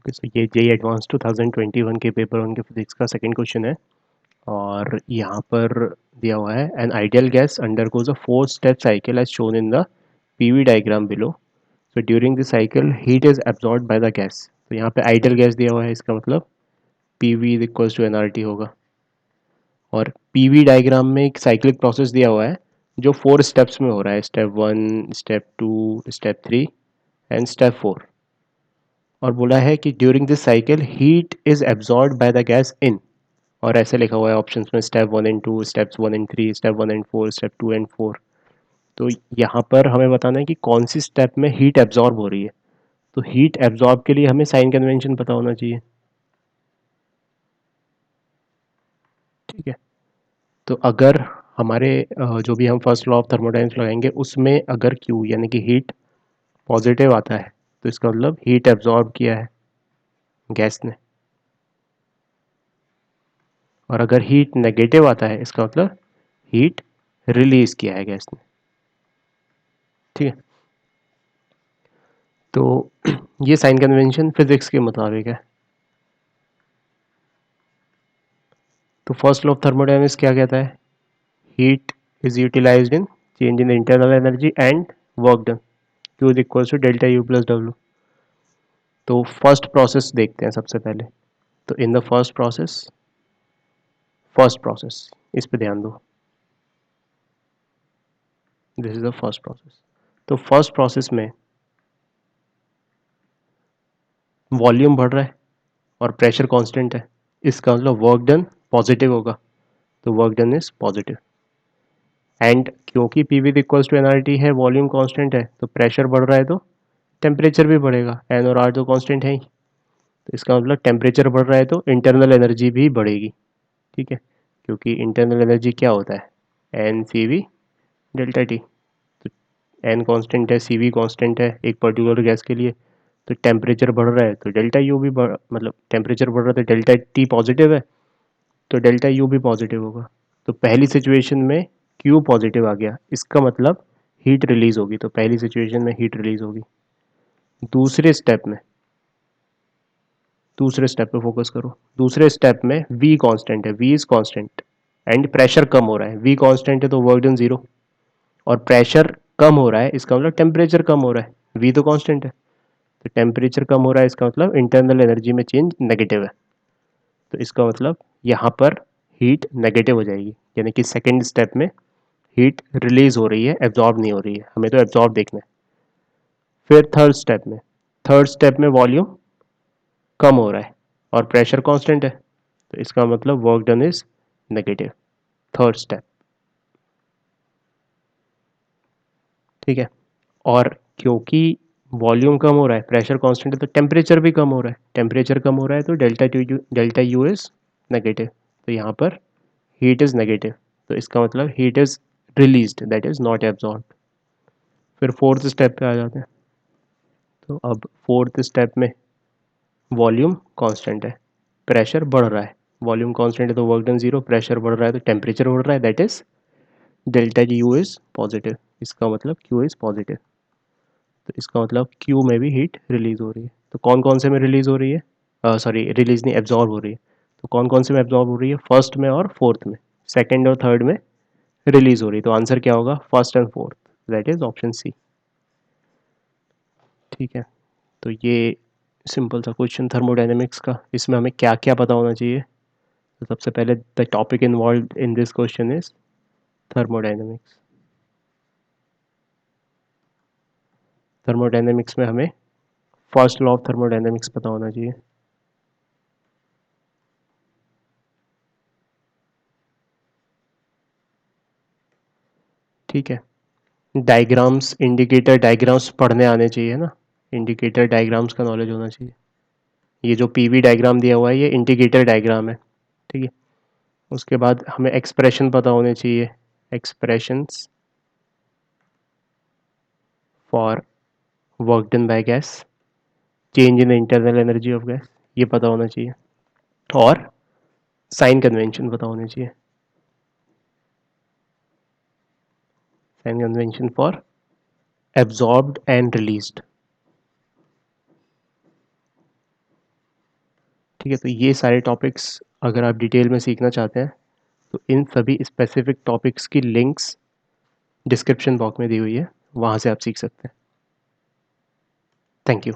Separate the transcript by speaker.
Speaker 1: ये JEE advance 2021 के paper one के फिजिक्स का सेकंड क्वेश्चन है। और यहाँ पर दिया हुआ है an ideal gas undergoes a 4 step cycle as shown in the PV diagram below. So during this cycle heat is absorbed by the gas. तो यहाँ पे आइडियल गैस दिया हुआ है, इसका मतलब PV is equals to NRT होगा। और पीवी डायग्राम में एक साइक्लिक प्रोसेस दिया हुआ है जो 4 स्टेप्स में हो रहा है, step 1, step 2, step 3 and step 4। और बोला है कि during this cycle heat is absorbed by the gas in, और ऐसे लिखा हुआ है ऑप्शंस में step 1 and 2, steps 1 and 3, step 1 and 4, step 2 and 4। तो यहाँ पर हमें बताना है कि कौन सी स्टेप में हीट एब्जॉर्ब हो रही है। तो हीट एब्जॉर्ब के लिए हमें साइन कन्वेंशन पता होना चाहिए। ठीक है, तो अगर हमारे जो भी हम फर्स्ट लॉ ऑफ थर्मोडाइनमिक्स लगाएंगे उसमें अगर Q यानी कि हीट पॉजिटिव आता है तो इसका मतलब हीट एब्जॉर्ब किया है गैस ने। और अगर हीट नेगेटिव आता है इसका मतलब हीट रिलीज किया है गैस ने। ठीक है, तो ये साइन कन्वेंशन फिजिक्स के मुताबिक है। तो फर्स्ट लॉ ऑफ थर्मोडायनेमिक्स क्या कहता है? Heat is utilized in change in internal energy and work done, Q is equal to delta U plus W. तो फर्स्ट प्रोसेस देखते हैं सबसे पहले। तो इन द फर्स्ट प्रोसेस इस पे ध्यान दो, this is the first process. तो फर्स्ट प्रोसेस में वॉल्यूम बढ़ रहा है और प्रेशर कांस्टेंट है, इसका मतलब वर्क डन पॉजिटिव होगा। तो work done is positive. And क्योंकि P V equals to n R T है, वॉल्यूम कांस्टेंट है, तो प्रेशर बढ़ रहा है तो टेम्परेचर भी बढ़ेगा। एन और आर तो कांस्टेंट है ही, तो इसका मतलब टेम्परेचर बढ़ रहा है तो इंटरनल एनर्जी भी बढ़ेगी। ठीक है, क्योंकि इंटरनल एनर्जी क्या होता है? N C V delta T. तो एन कांस्टेंट है, सी वी कांस्टेंट है एक पर्टिकुलर गैस के लिए। तो टेम्परेचर बढ़ रहा है तो डेल्टा यू भी मतलब टेम्परेचर बढ़ रहा है तो डेल्टा टी पॉजिटिव है, तो डेल्टा यू भी पॉजिटिव होगा। तो पहली सिचुएशन में क्यू पॉजिटिव आ गया, इसका मतलब हीट रिलीज होगी। तो पहली सिचुएशन में हीट रिलीज होगी। दूसरे स्टेप में, दूसरे स्टेप पे फोकस करो। दूसरे स्टेप में V कांस्टेंट है, V is constant and pressure कम हो रहा है। V कांस्टेंट है तो वर्क डन जीरो, और प्रेशर कम हो रहा है इसका मतलब टेम्परेचर कम हो रहा है। V तो कांस्टेंट है, तो टेम्परेचर कम हो रहा है इसका मतलब इंटरनल एनर्जी में चेंज नेगेटिव है। तो इसका मतलब यहाँ पर हीट नेगेटिव हो जाएगी, यानी कि सेकेंड स्टेप में हीट रिलीज हो रही है, एब्जॉर्ब नहीं हो रही है। हमें तो एब्जॉर्ब देखना है। फिर थर्ड स्टेप में वॉल्यूम कम हो रहा है और प्रेशर कांस्टेंट है, तो इसका मतलब work done is negative, third step. ठीक है, और क्योंकि वॉल्यूम कम हो रहा है, प्रेशर कांस्टेंट है, तो टेम्परेचर भी कम हो रहा है। टेम्परेचर कम हो रहा है तो डेल्टा यू इज नेगेटिव। तो यहाँ पर हीट इज नेगेटिव, तो इसका मतलब heat is released, that is not absorb. फिर फोर्थ स्टेप पे आ जाते हैं। तो अब फोर्थ स्टेप में वॉल्यूम कांस्टेंट है, प्रेशर बढ़ रहा है। वॉल्यूम कांस्टेंट है तो वर्क डन जीरो, प्रेशर बढ़ रहा है तो टेम्परेचर बढ़ रहा है, that is delta U is positive. इसका मतलब क्यू इज पॉजिटिव, तो इसका मतलब क्यू में भी हीट रिलीज हो रही है। तो कौन कौन से में रिलीज हो रही है? सॉरी, रिलीज नहीं, एब्जॉर्ब हो रही है। तो कौन कौन से में एब्जॉर्ब हो रही है? फर्स्ट में और फोर्थ में। सेकेंड और थर्ड में रिलीज हो रही है। तो आंसर क्या होगा? First and fourth, that is option C. ठीक है, तो ये सिंपल सा क्वेश्चन थर्मोडायनेमिक्स का। इसमें हमें क्या क्या पता होना चाहिए? तो सबसे पहले the topic involve in this question is thermodynamics. Thermodynamics में हमें फर्स्ट लॉ ऑफ थर्मोडायनेमिक्स पता होना चाहिए। ठीक है, डायग्राम्स, इंडिकेटर डायग्राम्स पढ़ने आने चाहिए ना। इंडिकेटर डायग्राम्स का नॉलेज होना चाहिए। ये जो पीवी डायग्राम दिया हुआ है ये इंडिकेटर डायग्राम है। ठीक है, उसके बाद हमें एक्सप्रेशन पता होने चाहिए, expressions for work done by gas, change in internal energy of gas, ये पता होना चाहिए। और साइन कन्वेंशन पता होने चाहिए, sign convention for absorbed and released. ठीक है, तो ये सारे टॉपिक्स अगर आप डिटेल में सीखना चाहते हैं तो इन सभी स्पेसिफिक टॉपिक्स की लिंक्स डिस्क्रिप्शन बॉक्स में दी हुई है, वहाँ से आप सीख सकते हैं। Thank you.